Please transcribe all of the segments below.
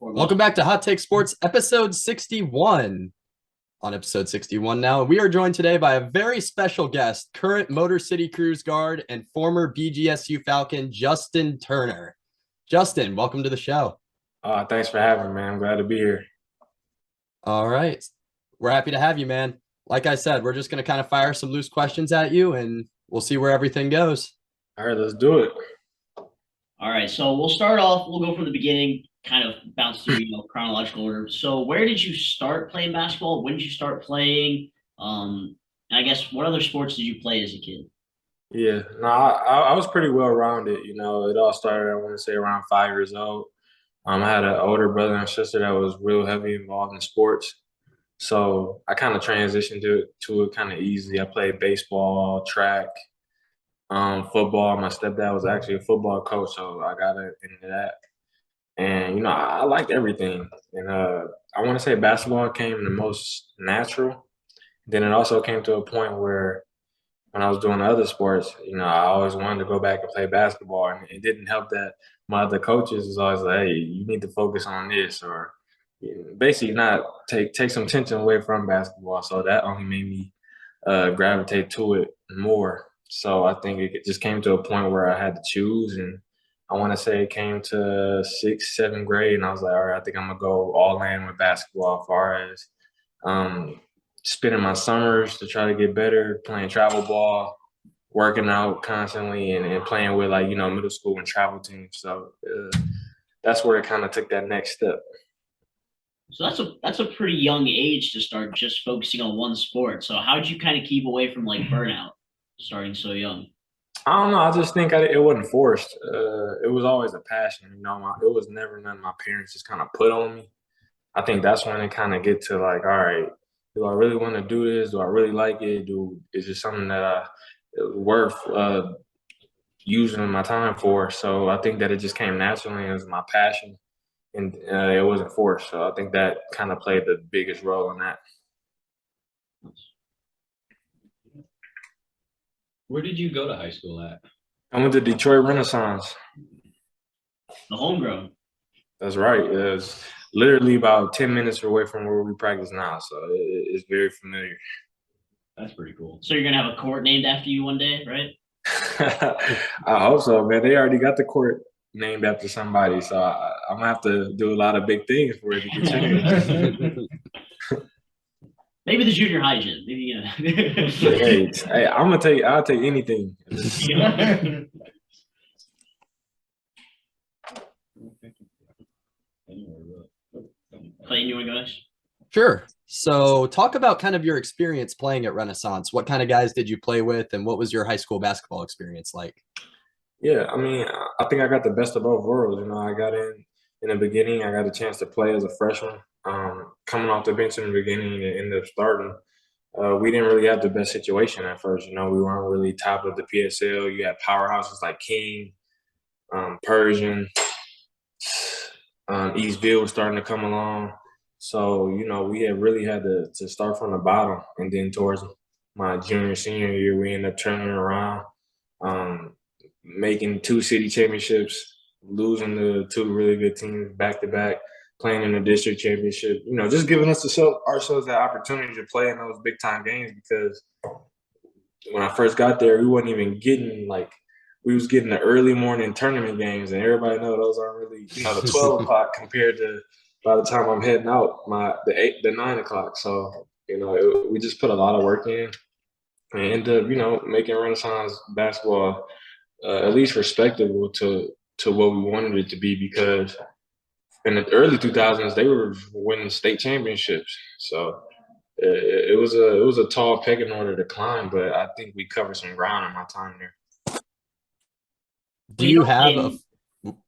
Welcome back to Hot Take Sports, episode 61. On episode 61 now, we are joined today by a very special guest, current Motor City Cruise guard and former BGSU Falcon, Justin Turner. Justin, welcome to the show. Thanks for having me, man. I'm glad to be here. All right. We're happy to have you, man. Like I said, we're just going to kind of fire some loose questions at you, and we'll see where everything goes. All right, let's do it. All right, so we'll start off. We'll go from the beginning, kind of bounce through, chronological order. So where did you start playing basketball? When did you start playing? And I guess what other sports did you play as a kid? Yeah, no, I was pretty well rounded. It all started, I want to say, around 5 years old. I had an older brother and sister that was real heavy involved in sports. So I kind of transitioned to it kind of easily. I played baseball, track, football. My stepdad was actually a football coach, so I got into that. And, I liked everything. And I want to say basketball came the most natural. Then it also came to a point where when I was doing other sports, I always wanted to go back and play basketball. And it didn't help that my other coaches was always like, hey, you need to focus on this, or basically not take some tension away from basketball. So that only made me gravitate to it more. So I think it just came to a point where I had to choose, and I want to say it came to 6th, 7th grade, and I was like, all right, I think I'm going to go all in with basketball as far as spending my summers to try to get better, playing travel ball, working out constantly, and playing with, middle school and travel teams. So that's where it kind of took that next step. So that's a pretty young age to start just focusing on one sport. So how did you kind of keep away from, burnout starting so young? I don't know. I just think it wasn't forced. It was always a passion. It was never nothing my parents just kind of put on me. I think that's when it kind of get to all right, do I really want to do this? Do I really like it? Is it something that worth using my time for? So I think that it just came naturally. It was my passion, and it wasn't forced. So I think that kind of played the biggest role in that. Where did you go to high school at? I went to Detroit Renaissance. The homegrown. That's right. It's literally about 10 minutes away from where we practice now, so it's very familiar. That's pretty cool. So you're going to have a court named after you one day, right? I hope so, man. They already got the court named after somebody, so I'm going to have to do a lot of big things for it to get changed. Maybe the junior high gym. Maybe, hey, I'm gonna take. I'll take anything. Clayton, you want to go next? Sure. So talk about kind of your experience playing at Renaissance. What kind of guys did you play with, and what was your high school basketball experience like? Yeah, I think I got the best of both worlds. I got in the beginning. I got a chance to play as a freshman. Coming off the bench in the beginning and ended up starting, we didn't really have the best situation at first. We weren't really top of the PSL. You had powerhouses like King, Persian, Eastville was starting to come along. So, we had really had to start from the bottom. And then towards my junior, senior year, we ended up turning around, making 2 city championships, losing to 2 really good teams back-to-back, playing in the district championship, just giving us ourselves that opportunity to play in those big-time games, because when I first got there, we wasn't even getting, we was getting the early morning tournament games, and everybody know those aren't really, the 12 o'clock compared to by the time I'm heading out, the 9 o'clock. So, we just put a lot of work in and ended up, making Renaissance basketball at least respectable to what we wanted it to be, because in the early 2000s, they were winning state championships. So it was a tall pecking order to climb, but I think we covered some ground in my time there. Do you have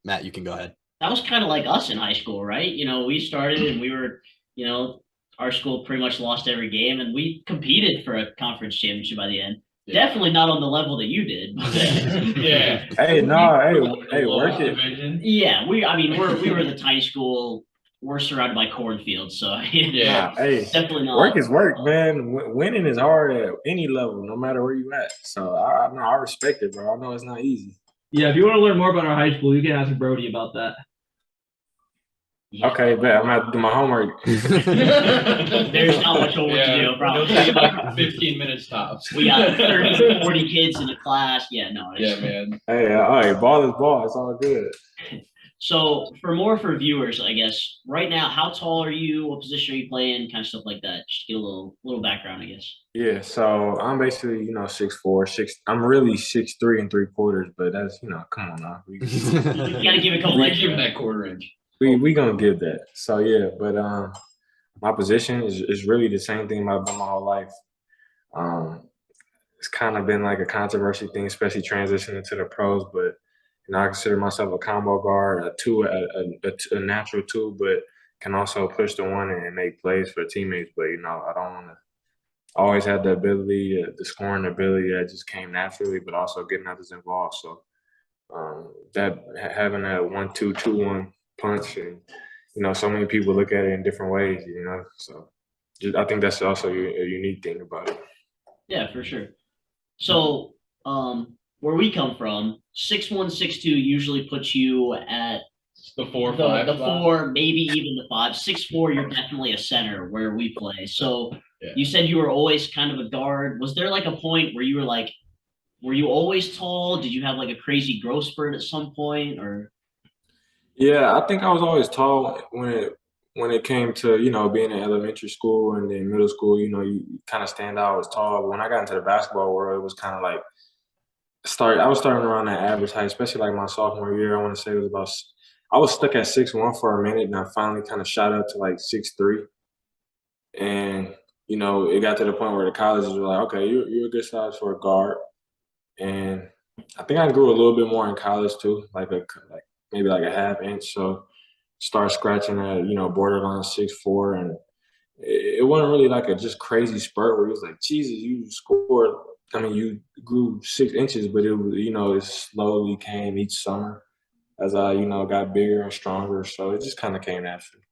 Matt, you can go ahead. That was kind of like us in high school, right? We started and we were, our school pretty much lost every game, and we competed for a conference championship by the end. Yeah. Definitely not on the level that you did. Yeah. Hey, work it. Yeah, we were the tiny school. We're surrounded by cornfields, so yeah. Hey, definitely not. Work is work, man. Winning is hard at any level, no matter where you at. So I respect it, bro. I know it's not easy. Yeah, if you want to learn more about our high school, you can ask Brody about that. Yeah. Okay, bet I'm gonna have to do my homework. There's not much homework to do, It'll probably. take like 15 minutes tops. We got 30, 40 kids in a class. Yeah, no. Yeah, man. Hey, all right, ball is ball. It's all good. So for viewers, I guess right now, how tall are you? What position are you playing? Kind of stuff like that. Just get a little background, I guess. Yeah, so I'm basically 6'4", six. I'm really 6'3" and 3/4, but that's come on now. You gotta give a couple We're extra. giving that quarter inch. We gonna give that. So yeah, but my position is really the same thing I've done my whole life. It's kind of been like a controversy thing, especially transitioning to the pros. But I consider myself a combo guard, a natural two, but can also push the one and make plays for teammates. But I don't want to. Always had the ability, the scoring ability that just came naturally, but also getting others involved. So that having that 1-2-2-1 punch, and so many people look at it in different ways. So I think that's also a unique thing about it. Yeah, for sure. So, where we come from, 6'1", 6'2" usually puts you at The 4, the 5. the spot. 4, maybe even the 5. 6'4", you're definitely a center where we play. So Yeah. you said you were always kind of a guard. Was there like a point where you were like, were you always tall? Did you have like a crazy growth spurt at some point, or? Yeah, I think I was always tall when it came to being in elementary school and then middle school. You kind of stand out as tall. But when I got into the basketball world, it was kind of like I was starting around that average height, especially like my sophomore year. I want to say it was about. I was stuck at 6'1" for a minute, and I finally kind of shot up to like 6'3". And it got to the point where the colleges were like, okay, you're a good size for a guard. And I think I grew a little bit more in college too, like maybe like a half inch. So start scratching at borderline 6'4", and it wasn't really like a just crazy spurt where it was like, Jesus, you scored. I mean, you grew 6 inches, but it was it slowly came each summer as I got bigger and stronger. So it just kind of came naturally.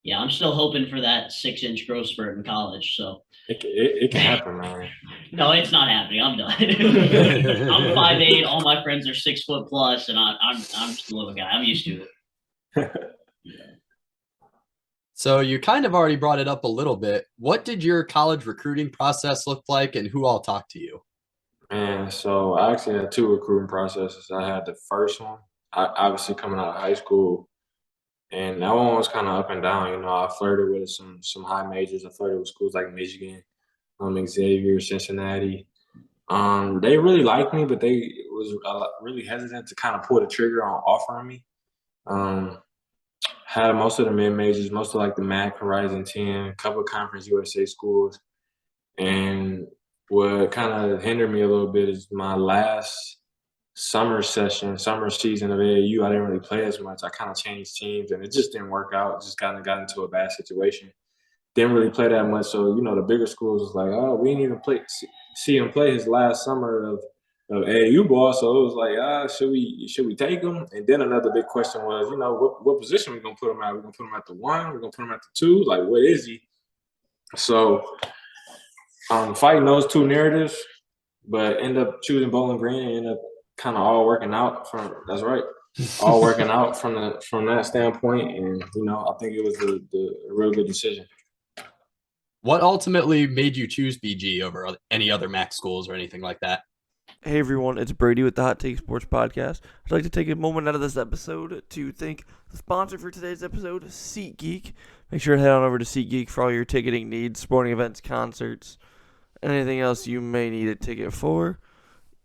Yeah, I'm still hoping for that 6-inch growth spurt in college. So It can happen, man. no, it's not happening. I'm done. I'm 5'8". All my friends are 6 foot plus, and I'm just a little guy. I'm used to it. So you kind of already brought it up a little bit. What did your college recruiting process look like, and who all talked to you? And so I actually had 2 recruiting processes. I had the first one, obviously coming out of high school, and that one was kind of up and down. I flirted with some high majors. I flirted with schools like Michigan, Xavier, Cincinnati. They really liked me, but they was really hesitant to kind of pull the trigger on offering me. Had most of the mid majors, most of like the MAC, Horizon 10, a couple of Conference USA schools, and what kind of hindered me a little bit is my last summer season of AAU. I didn't really play as much. I kind of changed teams, and it just didn't work out. Just kind of got into a bad situation. Didn't really play that much. So the bigger schools was like, oh, we didn't even see him play his last summer of AAU ball. So it was like, should we take him? And then another big question was, what position we gonna put him at? We're gonna put him at the 1. We're gonna put him at the 2. Like, what is he? So fighting those 2 narratives, but end up choosing Bowling Green and end up kind of all working out from. That's right. All working out from that standpoint, and I think it was a real good decision. What ultimately made you choose BG over any other MAC schools or anything like that? Hey everyone, it's Brady with the Hot Take Sports Podcast. I'd like to take a moment out of this episode to thank the sponsor for today's episode, SeatGeek. Make sure to head on over to SeatGeek for all your ticketing needs, sporting events, concerts, anything else you may need a ticket for.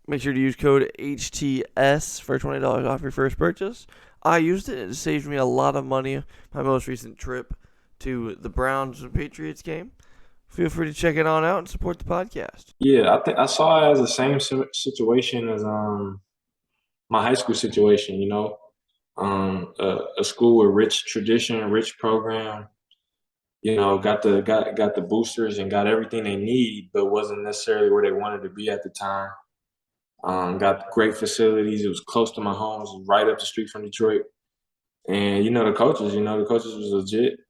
Make sure to use code HTS for $20 off your first purchase. I used it. It saved me a lot of money. My most recent trip to the Browns and Patriots game. Feel free to check it on out and support the podcast. Yeah, I saw it as the same situation as my high school situation. A school with rich tradition, rich program. Got the boosters and got everything they need, but wasn't necessarily where they wanted to be at the time. Got great facilities. It was close to my home. It was right up the street from Detroit. And the coaches was legit.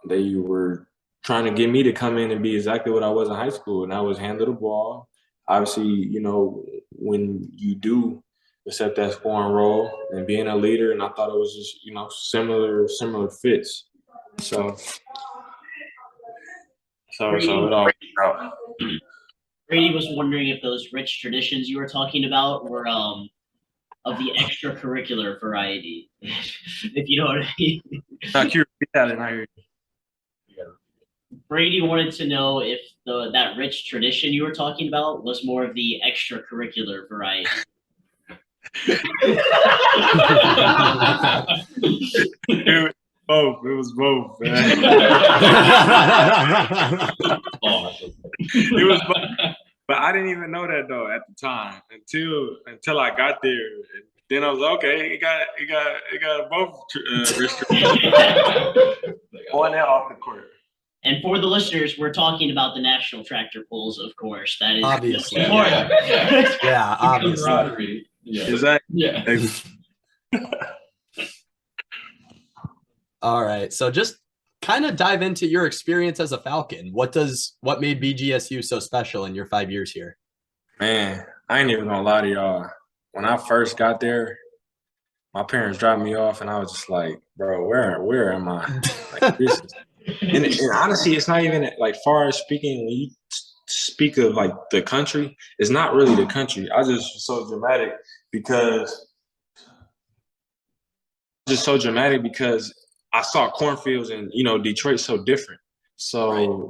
They were trying to get me to come in and be exactly what I was in high school, and I was handle the ball. Obviously, when you do accept that foreign role and being a leader. And I thought it was just, you know, similar fits. So it all worked out. Brady was wondering if those rich traditions you were talking about were of the extracurricular variety, if you know what I mean. Not curious. I didn't hear you. Brady wanted to know if that rich tradition you were talking about was more of the extracurricular variety. It was both, man. Awesome. It was both. But I didn't even know that though at the time until I got there. And then I was like, okay, it got both restrictions on and off the court. And for the listeners, we're talking about the national tractor pulls, of course. That is Obviously. Yeah. Obviously. Camaraderie. Yeah. Exactly. Yeah. All right. So just kind of dive into your experience as a Falcon. What made BGSU so special in your 5 years here? Man, I ain't even gonna lie to y'all. When I first got there, my parents dropped me off, and I was just like, "Bro, where am I?" Like this is, and honestly, it's not even like far as speaking. When you speak of like the country, it's not really the country. I just was so dramatic because I saw cornfields and Detroit's so different. So.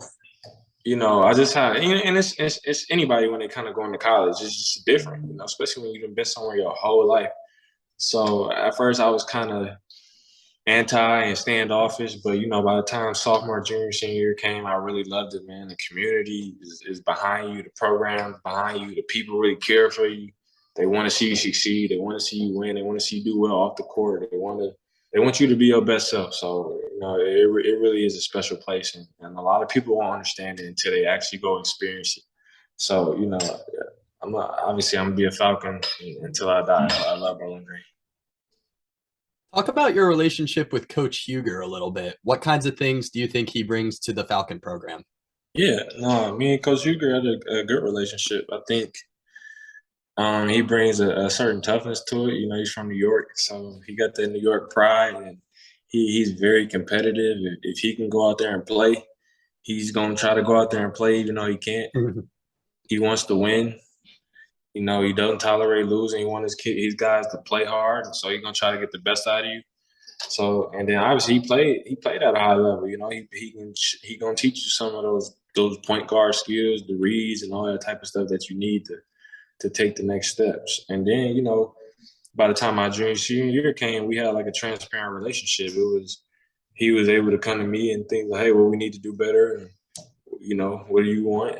You know, I just had, and it's anybody when they kind of go into college, it's just different, especially when you've been somewhere your whole life. So at first I was kind of anti and standoffish, but by the time sophomore, junior, senior year came, I really loved it, man. The community is behind you, the programs behind you, the people really care for you. They want to see you succeed, they want to see you win, they want to see you do well off the court, they want you to be your best self. So, it really is a special place. And a lot of people won't understand it until they actually go experience it. So, I'm going to be a Falcon until I die. I love Bowling Green. Talk about your relationship with Coach Huger a little bit. What kinds of things do you think he brings to the Falcon program? Yeah, no, me and Coach Huger had a good relationship. I think he brings a certain toughness to it. He's from New York, so he got that New York pride, and he's very competitive. If he can go out there and play, he's going to try to go out there and play even though he can't. He wants to win. He doesn't tolerate losing. He wants his guys to play hard, and so he's going to try to get the best out of you. So, and then obviously he played at a high level. He going to teach you some of those point guard skills, the reads, and all that type of stuff that you need to take the next steps. And then, by the time my senior year came, we had like a transparent relationship. He was able to come to me and think like, hey, well, we need to do better. And, what do you want?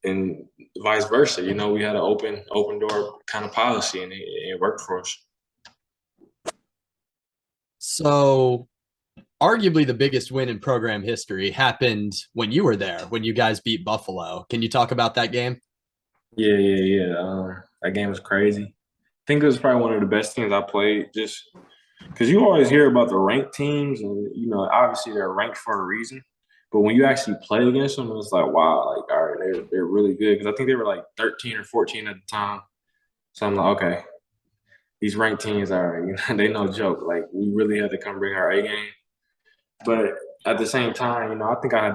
And vice versa. We had an open door kind of policy, and it worked for us. So arguably the biggest win in program history happened when you were there, when you guys beat Buffalo. Can you talk about that game? Yeah. That game was crazy. I think it was probably one of the best teams I played, just because you always hear about the ranked teams, and obviously they're ranked for a reason. But when you actually play against them, it's like, wow, like, all right, they're really good. Because I think they were like 13 or 14 at the time. So I'm like, okay, these ranked teams are, they no joke. Like, we really had to come bring our A game. But at the same time, I think I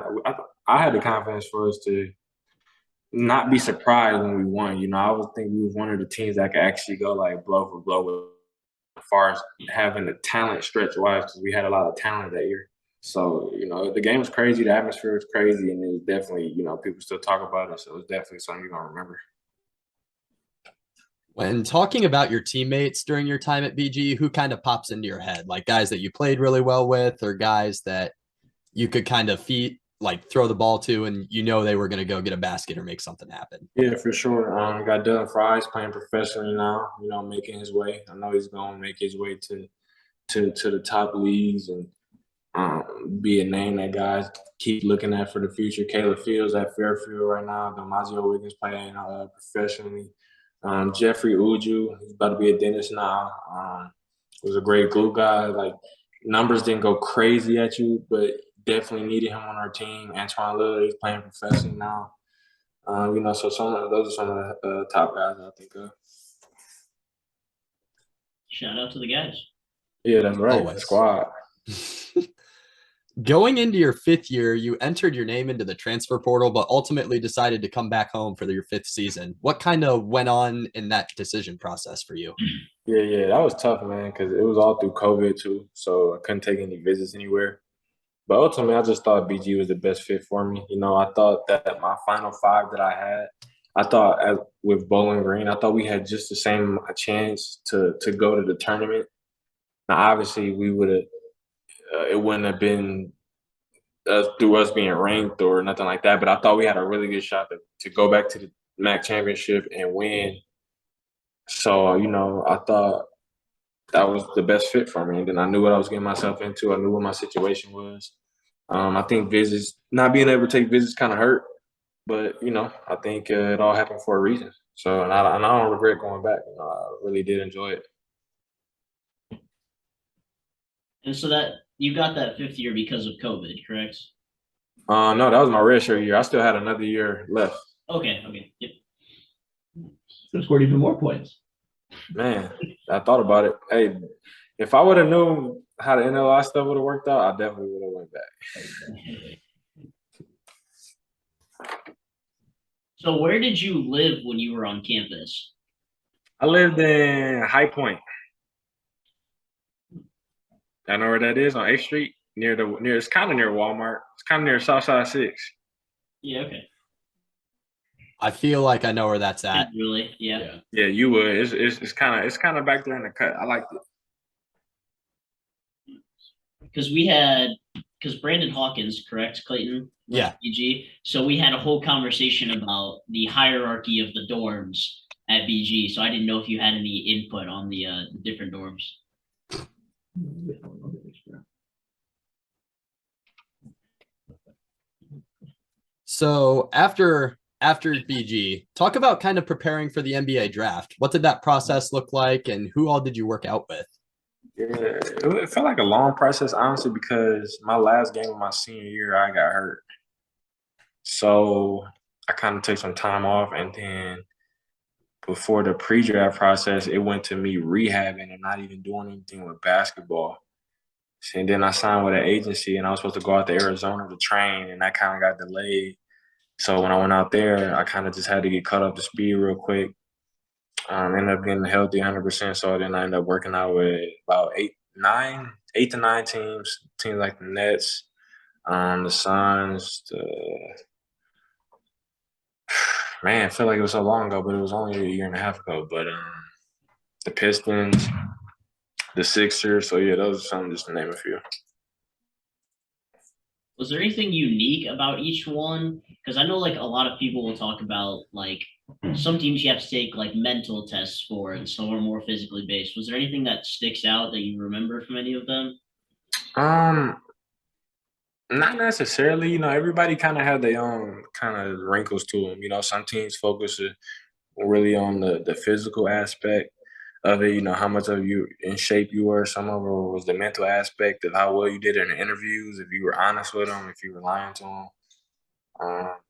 had the confidence for us to not be surprised when we won. I would think we was one of the teams that could actually go like blow for blow as far as having the talent stretch-wise, because we had a lot of talent that year. So, the game was crazy, the atmosphere was crazy, and it was definitely, people still talk about it, so it's definitely something you're going to remember. When talking about your teammates during your time at BG, who kind of pops into your head? Like guys that you played really well with, or guys that you could kind of throw the ball to and they were going to go get a basket or make something happen? Yeah, for sure. Got Dylan Fry's playing professionally now, making his way. I know he's going to make his way to the top leagues and be a name that guys keep looking at for the future. Caleb Fields at Fairfield right now. Demazio Wiggins playing professionally. Jeffrey Uju, he's about to be a dentist now. Was a great glue guy. Like, numbers didn't go crazy at you, but definitely needed him on our team. Antoine Lillard, he's playing professionally now. So those are some of the top guys I think of. Shout out to the guys. Yeah, that's right. Always. Squad. Going into your 5th year, you entered your name into the transfer portal, but ultimately decided to come back home for your 5th season. What kind of went on in that decision process for you? Yeah, that was tough, man, because it was all through COVID too, so I couldn't take any visits anywhere. But ultimately, I just thought BG was the best fit for me. You know, I thought that my final 5 that I had, I thought with Bowling Green, I thought we had just the same chance to go to the tournament. Now, obviously, we would have. It wouldn't have been through us being ranked or nothing like that. But I thought we had a really good shot to go back to the MAC championship and win. So, you know, I thought that was the best fit for me. And then I knew what I was getting myself into. I knew what my situation was. I think visits, not being able to take visits kind of hurt. But, you know, I think it all happened for a reason. So, and I don't regret going back. You know, I really did enjoy it. And so that you got that 5th year because of COVID, correct? No, that was my redshirt year. I still had another year left. Okay. Yep. So scored even more points. Man, I thought about it. Hey, if I would have known how the NLI stuff would have worked out, I definitely would have went back. So where did you live when you were on campus? I lived in High Point. I know where that is on 8th Street, it's kind of near Walmart. It's kind of near Southside 6. Yeah, okay. I feel like I know where that's at. Really? Yeah. Yeah, you would. It's kind of back there in the cut. I liked it. Because Brandon Hawkins, correct, Clayton? Yeah. BG. So we had a whole conversation about the hierarchy of the dorms at BG. So I didn't know if you had any input on the different dorms. So after BG, talk about kind of preparing for the NBA draft. What did that process look like, and who all did you work out with? Yeah, it felt like a long process, honestly, because my last game of my senior year, I got hurt. So I kind of took some time off, and then before the pre-draft process, it went to me rehabbing and not even doing anything with basketball. And then I signed with an agency, and I was supposed to go out to Arizona to train, and that kind of got delayed. So when I went out there, I kind of just had to get caught up to speed real quick. Ended up getting healthy 100%. So then I ended up working out with about 8 to 9 teams like the Nets, the Suns, man, I feel like it was so long ago, but it was only a year and a half ago. But the Pistons, the Sixers. So yeah, those are some, just to name a few. Was there anything unique about each one? Because I know like a lot of people will talk about like some teams you have to take like mental tests for, and some are more physically based. Was there anything that sticks out that you remember from any of them? Not necessarily. You know, everybody kind of had their own kind of wrinkles to them. You know, some teams focus really on the physical aspect of it. You know, how much of you in shape you were. Some of it was the mental aspect of how well you did in the interviews, if you were honest with them, if you were lying to them.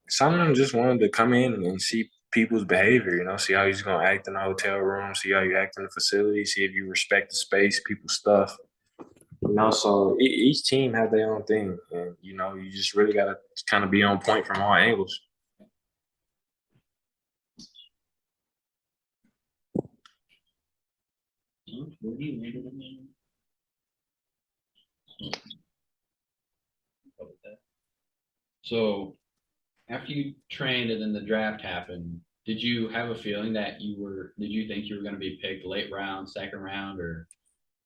Some of them just wanted to come in and see people's behavior, you know, see how he's going to act in the hotel room, see how you act in the facility, see if you respect the space, people's stuff. You know, so each team had their own thing. And, you know, you just really got to kind of be on point from all angles. So after you trained and then the draft happened, did you have a feeling that did you think you were going to be picked late round, second round, or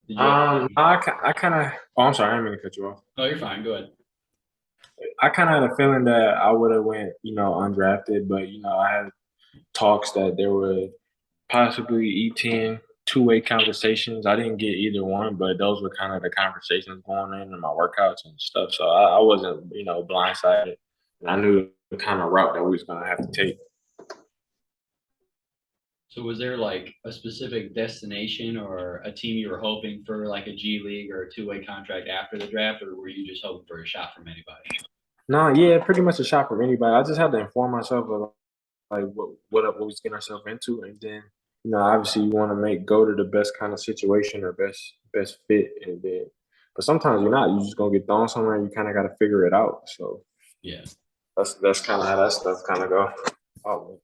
did you I kind of – oh, I'm sorry. I didn't mean to cut you off. Oh, you're fine. Go ahead. I kind of had a feeling that I would have went, you know, undrafted, but, you know, I had talks that there were possibly E10 two-way conversations. I didn't get either one, but those were kind of the conversations going in my workouts and stuff. So I wasn't, you know, blindsided. And I knew the kind of route that we was going to have to take. So was there like a specific destination or a team you were hoping for, like a G League or a two-way contract after the draft, or were you just hoping for a shot from anybody? No, yeah, pretty much a shot from anybody. I just had to inform myself of like what we was getting ourselves into, and then obviously you want to go to the best kind of situation or best fit, and then, but sometimes you're not. You're just gonna get thrown somewhere, and you kind of got to figure it out. So Yeah. that's kind of how that stuff kind of go. Oh,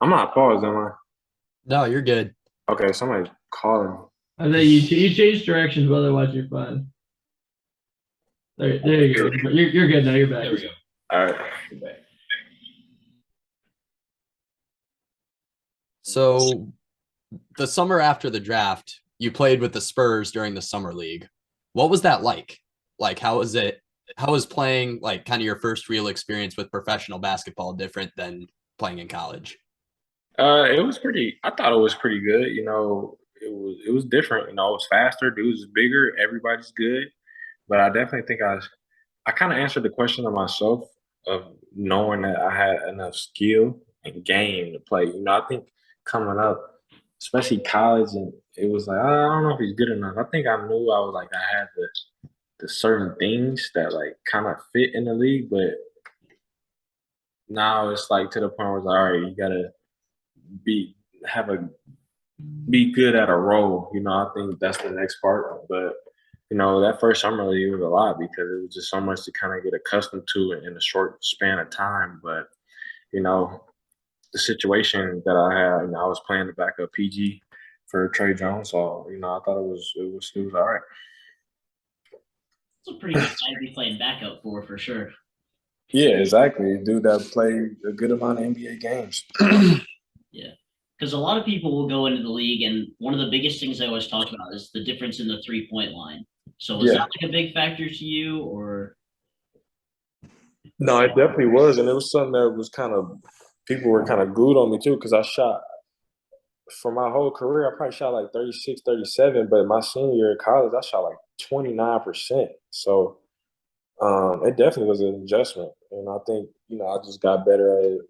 I'm not paused, am I? No, you're good. Okay, somebody's calling me. I think you change directions, but otherwise you're fine. There you go. You're good now. You're back. There we go. All right. You're back. So the summer after the draft, you played with the Spurs during the summer league. What was that like? Like, how was it? How was playing, like, kind of your first real experience with professional basketball different than playing in college? It was pretty. I thought it was pretty good. It was different. It was faster. Dudes was bigger. Everybody's good. But I definitely think I kind of answered the question of myself of knowing that I had enough skill and game to play. I think coming up, especially college, and it was like, I don't know if he's good enough. I think I knew I had the certain things that like kind of fit in the league, but now it's like to the point where it's like, all right, you gotta be have a be good at a role. I think that's the next part. But that first summer league was a lot because it was just so much to kind of get accustomed to in a short span of time. But the situation that I had, I was playing the backup PG for Trey Jones, so I thought it was all right. It's a pretty good guy to be playing backup for sure. Yeah, exactly. Dude that played a good amount of NBA games. Yeah. Because a lot of people will go into the league, and one of the biggest things I always talk about is the difference in the 3-point line. So was that like a big factor to you, or? No, it definitely was, and it was something that was people were kind of glued on me too because I shot for my whole career. I probably shot like 36, 37, but my senior year of college, I shot like 29%. So it definitely was an adjustment, and I think I just got better at it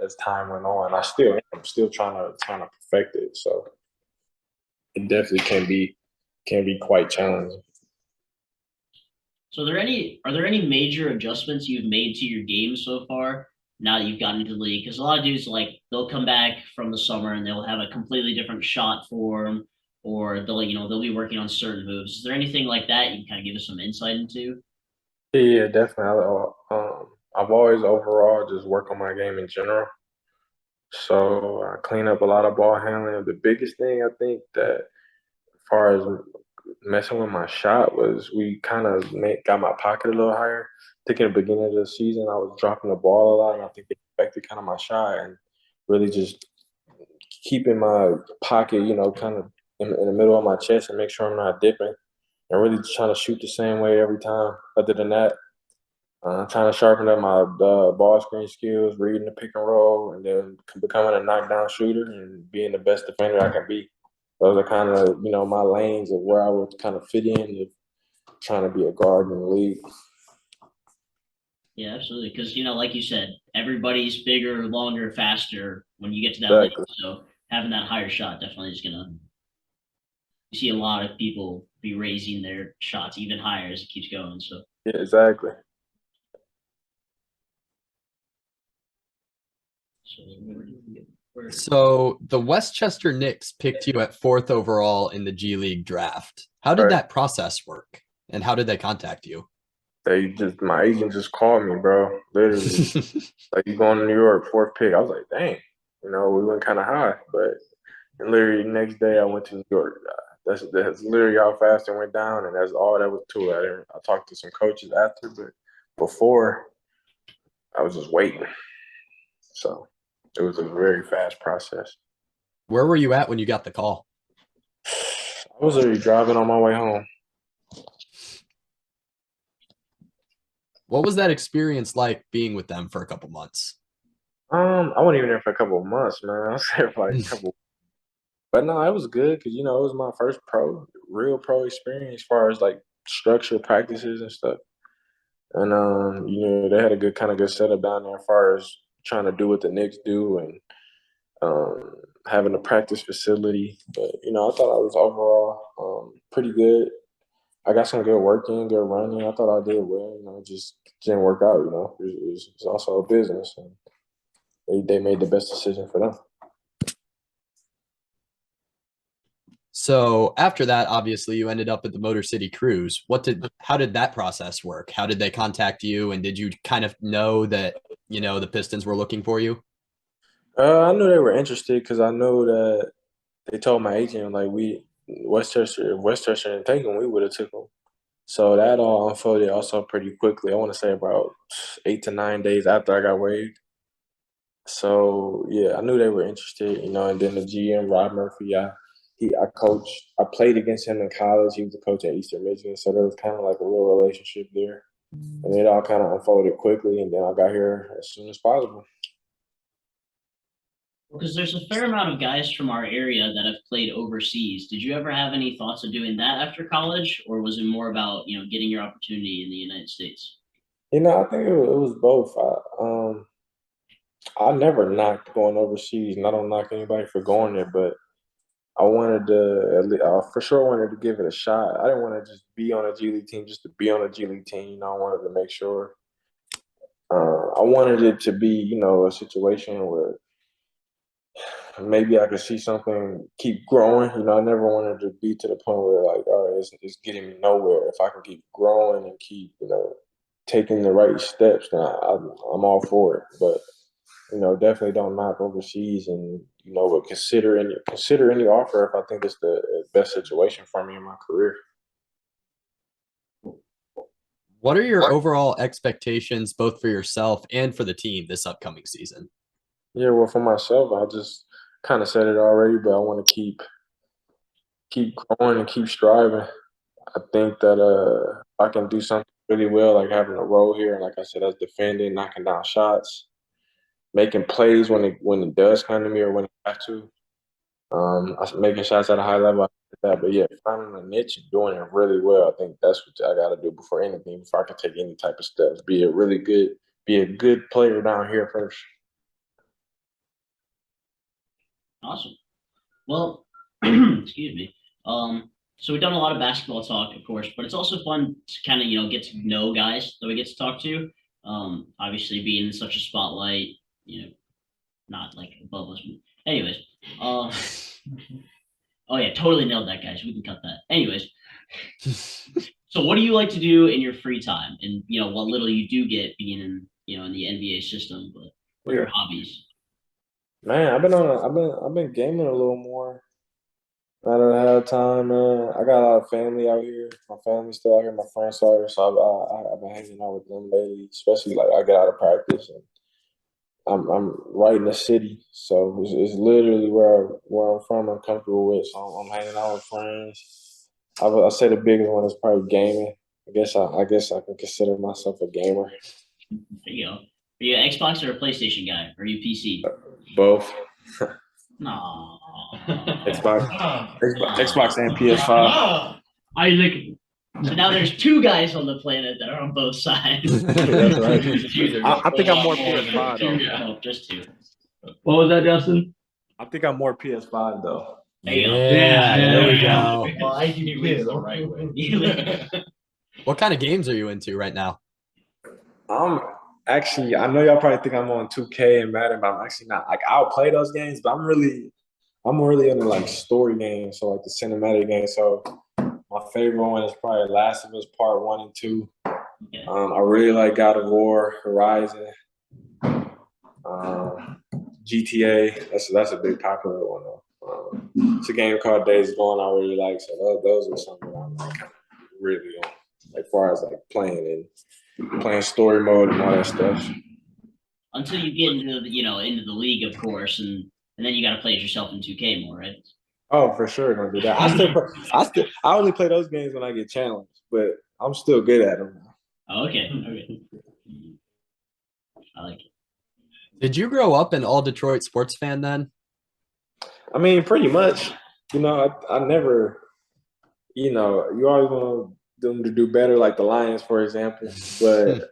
as time went on. I'm still trying to perfect it. So it definitely can be quite challenging. So are there any major adjustments you've made to your game so far now that you've gotten into the league? Because a lot of dudes they'll come back from the summer and they'll have a completely different shot form, or they'll be working on certain moves. Is there anything like that you can kind of give us some insight into? Yeah, definitely. I've always overall just work on my game in general. So I clean up a lot of ball handling. The biggest thing I think that, as far as messing with my shot, was we kind of got my pocket a little higher. I think in the beginning of the season, I was dropping the ball a lot, and I think it affected kind of my shot and really just keeping my pocket, kind of in the middle of my chest and make sure I'm not dipping and really just trying to shoot the same way every time. Other than that, trying to sharpen up my ball screen skills, reading the pick and roll, and then becoming a knockdown shooter and being the best defender I can be. Those are kind of, my lanes of where I would kind of fit in if trying to be a guard in the league. Yeah, absolutely. Because like you said, everybody's bigger, longer, faster when you get to that Exactly. level. So having that higher shot definitely is gonna. You see a lot of people be raising their shots even higher as it keeps going. So Yeah, exactly. So the Westchester Knicks picked you at 4th overall in the G League draft. How did Right. that process work? And how did they contact you? My agent just called me, bro. Literally, like, you going to New York, 4th pick. I was like, dang, we went kind of high, but literally next day I went to New York. That's literally how fast it went down, and that's all that was to it. I talked to some coaches after, but before I was just waiting. So it was a very fast process. Where were you at when you got the call? I was already driving on my way home. What was that experience like being with them for a couple months? I wasn't even there for a couple of months, man. I was there for like a couple. But no, it was good because it was my first real pro experience as far as like structured practices and stuff. And they had a good setup down there as far as trying to do what the Knicks do and having a practice facility. But I thought I was overall pretty good. I got some good work in, good running. I thought I did well. It just didn't work out. It's also a business, and they made the best decision for them. So after that, obviously, you ended up at the Motor City Cruise. How did that process work? How did they contact you, and did you kind of know that the Pistons were looking for you? I knew they were interested because I know that they told my agent like Westchester didn't take him, we would have took him. So that all unfolded also pretty quickly. I want to say about 8 to 9 days after I got waived. So yeah, I knew they were interested, and then the GM Rob Murphy, I played against him in college. He was the coach at Eastern Michigan, so there was kind of like a real relationship there, and it all kind of unfolded quickly. And then I got here as soon as possible. Because there's a fair amount of guys from our area that have played overseas. Did you ever have any thoughts of doing that after college, or was it more about getting your opportunity in the United States? I think it was both. I never knocked going overseas, and I don't knock anybody for going there, but I wanted to, for sure wanted to give it a shot. I didn't want to just be on a G League team just to be on a G League team. I wanted to make sure. I wanted it to be, a situation where maybe I could see something keep growing. I never wanted to be to the point where like, all right, it's getting me nowhere. If I can keep growing and keep, taking the right steps, then I'm all for it. But definitely don't knock overseas, and but consider any offer if I think it's the best situation for me in my career. What are your overall expectations, both for yourself and for the team this upcoming season? Yeah, well, for myself, I just kind of said it already, but I want to keep growing and keep striving. I think that I can do something really well, like having a role here, and like I said, as defending, knocking down shots, making plays when it does come to me or when I have to. Making shots at a high level, but yeah, finding a niche and doing it really well. I think that's what I got to do before anything, before I can take any type of steps. Be a good player down here first. Awesome. Well, excuse me. So we've done a lot of basketball talk, of course, but it's also fun to kind of get to know guys that we get to talk to. Obviously, being in such a spotlight, not like above us. Anyways, oh yeah, totally nailed that, guys. We can cut that. Anyways, so what do you like to do in your free time, and what little you do get being in in the NBA system? But what are your hobbies? Man, I've been gaming a little more. I don't have time, man. I got a lot of family out here. My family's still out here. My friends out here, so I've been hanging out with them lately. Especially like I get out of practice and I'm right in the city, so it's literally where I'm from. I'm comfortable with, so I'm hanging out with friends. I say the biggest one is probably gaming. I guess I can consider myself a gamer. There you go. Are you an Xbox or a PlayStation guy? Or are you PC? Both. No. Xbox and PS5. Isaac. So now there's two guys on the planet that are on both sides. That's right. I think I'm more PS5 though. No, just two. What was that, Justin? I think I'm more PS5 though. Yeah, there we go. Well, I can do it the right way. What kind of games are you into right now? Actually, I know y'all probably think I'm on 2K and Madden, but I'm actually not. Like, I'll play those games, but I'm really into like story games, so like the cinematic games. So my favorite one is probably Last of Us Part 1 and 2. Okay. I really like God of War, Horizon, GTA. That's a big popular one though. It's a game called Days Gone I really like. So those are some that I'm like really on, like far as like playing story mode and all that stuff. Until you get into into the league, of course, and then you got to play it yourself in 2K more, right? Oh, for sure, gonna do that. I only play those games when I get challenged, but I'm still good at them. Oh, okay. I like it. Did you grow up an all Detroit sports fan then? I mean, pretty much. I never. You always want them to do better, like the Lions, for example. But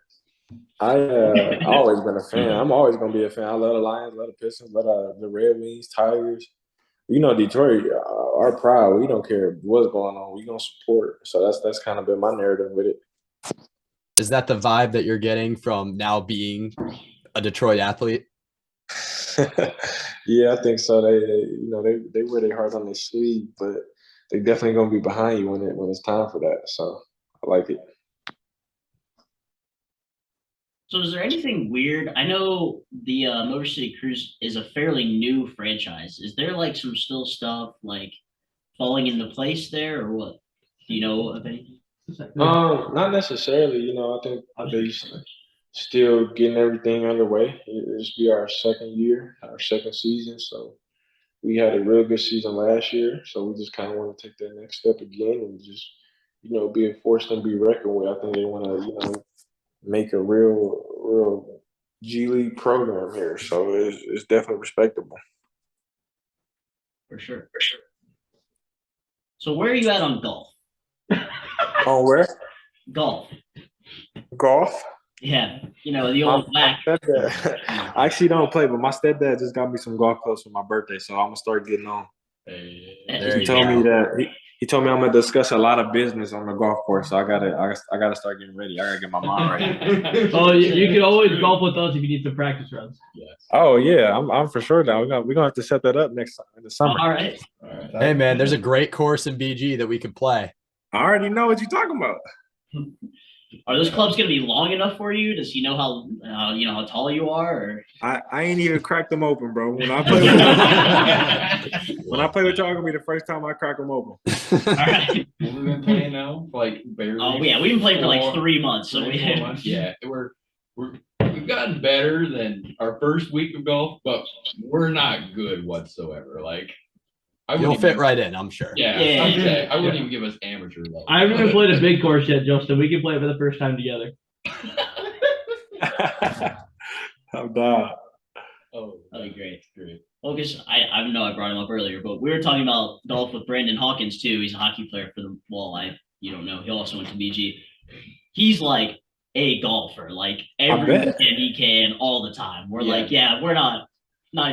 I always been a fan. I'm always gonna be a fan. I love the Lions, love the Pistons, love the Red Wings, Tigers. Detroit, our pride. We don't care what's going on. We gonna support. So that's kind of been my narrative with it. Is that the vibe that you're getting from now being a Detroit athlete? Yeah, I think so. They wear their heart on their sleeve, but they definitely gonna be behind you when it's time for that. So I like it. So is there anything weird? I know the Motor City Cruise is a fairly new franchise. Is there like some still stuff like falling into place there or what? Do you know of anything? Not necessarily. You know, I think they still getting everything underway. This be our second year, our second season. So we had a real good season last year. So we just kind of want to take that next step again and just, be a force and be reckoned with. I think they want to, make a real G League program here. So it's definitely respectable. For sure. So where are you at on golf? On where? Golf. Golf? Yeah, the old whack. I actually don't play, but my stepdad just got me some golf clubs for my birthday, so I'm gonna start getting on. He told me that he told me I'm gonna discuss a lot of business on the golf course, so I gotta start getting ready. I gotta get my mind right. Oh, you can always golf with us if you need some practice runs. Yes. Oh yeah, I'm for sure down. We're gonna have to set that up next time in the summer. All right. Hey man, there's a great course in BG that we could play. I already know what you're talking about. Are those clubs going to be long enough for you? Does he know how how tall you are? Or? I ain't even cracked them open, bro. When I play with y'all, gonna be the first time I crack them open. All right. We've been playing now, like barely. Oh yeah, we've been playing for like 3 months. So yeah, we've gotten better than our first week of golf, but we're not good whatsoever. Like. You'll fit right in, I'm sure. Yeah. I wouldn't even give us amateur level. I haven't even played a big course yet, Justin. We can play it for the first time together. I'm down. Oh, that'd be great. Well, because I know I brought him up earlier, but we were talking about golf with Brandon Hawkins too. He's a hockey player for the Walleye. You don't know. He also went to BG. He's like a golfer, like every weekend he can all the time. We're like, we're not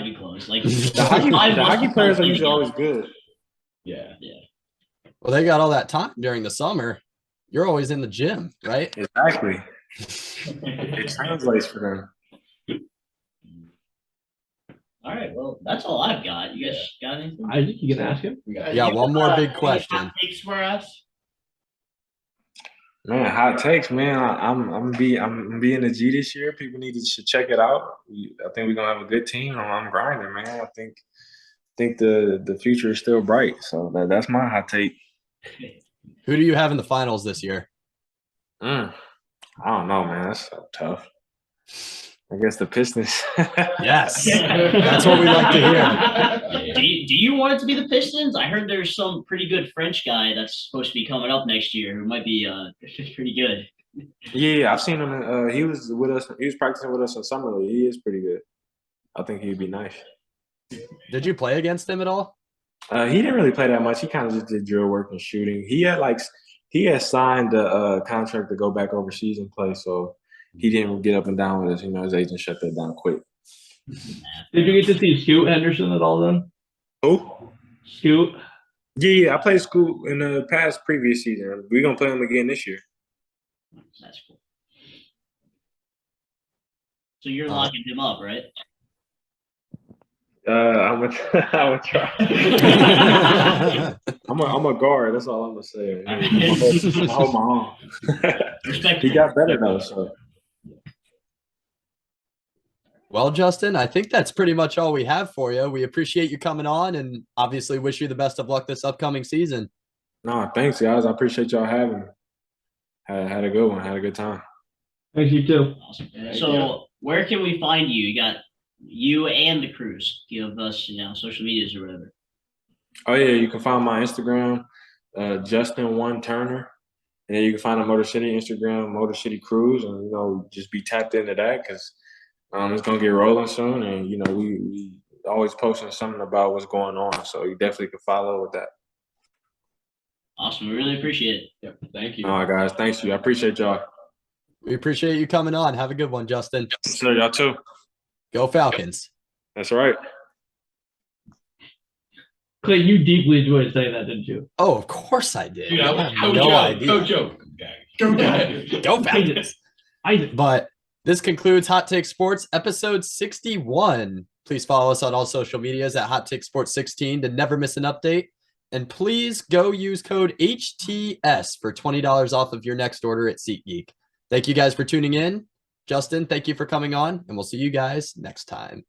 even close. Like the hockey players are usually always good. Yeah. Well, they got all that time during the summer. You're always in the gym, right? Exactly. It translates for them. All right. Well, that's all I've got. You guys got anything? I think you can ask him. Yeah, one more big question. Hot takes for us? Man, hot takes, man. I'm be in the G this year. People should check it out. I think we're gonna have a good team. I'm grinding, man. I think the future is still bright. So that's my hot take. Who do you have in the finals this year? I don't know, man. That's so tough. I guess the Pistons. Yes, that's what we like to hear. Do you want it to be the Pistons? I heard there's some pretty good French guy that's supposed to be coming up next year who might be pretty good. Yeah, I've seen him. He was with us. He was practicing with us in summer league. He is pretty good. I think he'd be nice. Did you play against him at all? He didn't really play that much. He kind of just did drill work and shooting. He had signed a contract to go back overseas and play, so he didn't get up and down with us. His agent shut that down quick. Did you get to see Scoot Henderson at all then? Who? Scoot. Yeah, I played Scoot in the previous season. We're gonna play him again this year. That's cool. So you're locking him up, right? I'm gonna try. I'm a guard. That's all I'm gonna say. I hold my own. He got better though. So. Well, Justin, I think that's pretty much all we have for you. We appreciate you coming on, and obviously wish you the best of luck this upcoming season. No, thanks, guys. I appreciate y'all having me. Had a good one. Had a good time. Thanks, you too. Awesome. So where can we find you? You got you and the cruise. Give us, social medias or whatever. Oh yeah, you can find my Instagram, Justin1Turner, and then you can find the Motor City Instagram, Motor City Cruise, and just be tapped into that because it's gonna get rolling soon, and we always posting something about what's going on, so you definitely can follow with that. Awesome, we really appreciate it. Yep, thank you. All right, guys, thanks you. I appreciate y'all. We appreciate you coming on. Have a good one, Justin. Sir, y'all too. Go Falcons. That's right. Clay, you deeply enjoyed saying that, didn't you? Oh, of course I did. Dude, I have no idea. Go joke. Go Falcons. But this concludes Hot Take Sports episode 61. Please follow us on all social medias at Hot Take Sports 16 to never miss an update. And please go use code HTS for $20 off of your next order at SeatGeek. Thank you guys for tuning in. Justin, thank you for coming on, and we'll see you guys next time.